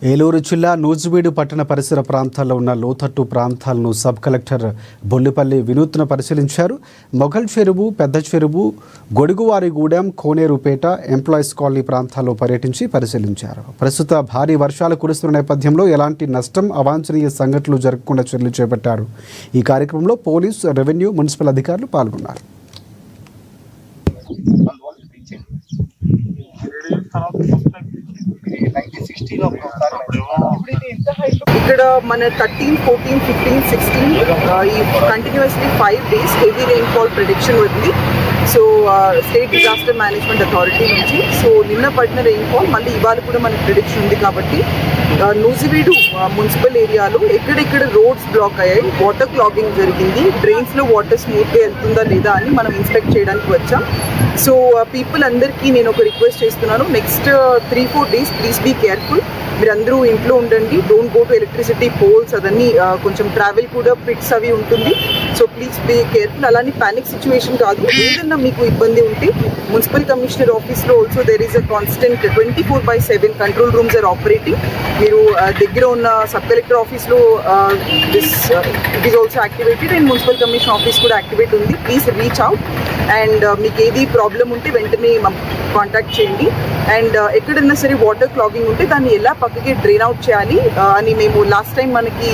ఏలూరు జిల్లా నూజివీడు పట్టణ పరిసర ప్రాంతాల్లో ఉన్న లోతట్టు ప్రాంతాలను సబ్ కలెక్టర్ బొల్లిపల్లి వినూత్న పరిశీలించారు. మొఘల్ చెరువు, పెద్ద చెరువు, గొడుగువారిగూడెం, కోనేరుపేట, ఎంప్లాయీస్ కాలనీ ప్రాంతాల్లో పర్యటించి పరిశీలించారు. ప్రస్తుత భారీ వర్షాలు కురుస్తున్న నేపథ్యంలో ఎలాంటి నష్టం, అవాంఛనీయ సంఘటనలు జరగకుండా చర్యలు చేపట్టారు. ఈ కార్యక్రమంలో పోలీసు, రెవెన్యూ, మున్సిపల్ అధికారులు పాల్గొన్నారు. ఇక్కడ మన 13, 14, 15, 16 ఈ continuously 5 days heavy rainfall prediction ఉంది. So state disaster management authority నుంచి నిన్న పడిన రెయిన్ఫాల్ మళ్ళీ ఇవాళ కూడా మనకి ప్రిడిక్షన్ ఉంది. కాబట్టి నూజివీడు మున్సిపల్ ఏరియాలో ఎక్కడెక్కడ రోడ్స్ బ్లాక్ అయ్యాయి, వాటర్ క్లాగింగ్ జరిగింది, డ్రైన్స్లో వాటర్ స్మూత్గా వెళ్తుందా లేదా అని మనం ఇన్స్పెక్ట్ చేయడానికి వచ్చాం. సో పీపుల్ అందరికీ నేను ఒక రిక్వెస్ట్ చేస్తున్నాను, next 3-4 days please be careful. మీరు అందరూ ఇంట్లో ఉండండి, don't go to electricity poles, అదన్నీ కొంచెం ట్రావెల్ కూడా పిట్స్ అవి ఉంటుంది. So please be careful. అలానే ప్యానిక్ సిచ్యువేషన్ కాదు, ఏదన్నా మీకు ఇబ్బంది ఉంటే మున్సిపల్ కమిషనర్ ఆఫీస్లో also there is a constant 24/7 control rooms are operating. మీరు దగ్గర ఉన్న సబ్ కలెక్టర్ ఆఫీస్లో it is also activated and municipal commission office కూడా యాక్టివేట్ ఉంది. ప్లీజ్ రీచ్ అవుట్ అండ్ మీకు ఏది ప్రాబ్లం ఉంటే వెంటనే కాంటాక్ట్ చేయండి. అండ్ ఎక్కడన్నా సరే వాటర్ క్లాగింగ్ ఉంటే దాన్ని ఎలా పక్కకి డ్రైన్ అవుట్ చేయాలి అని మేము లాస్ట్ టైం మనకి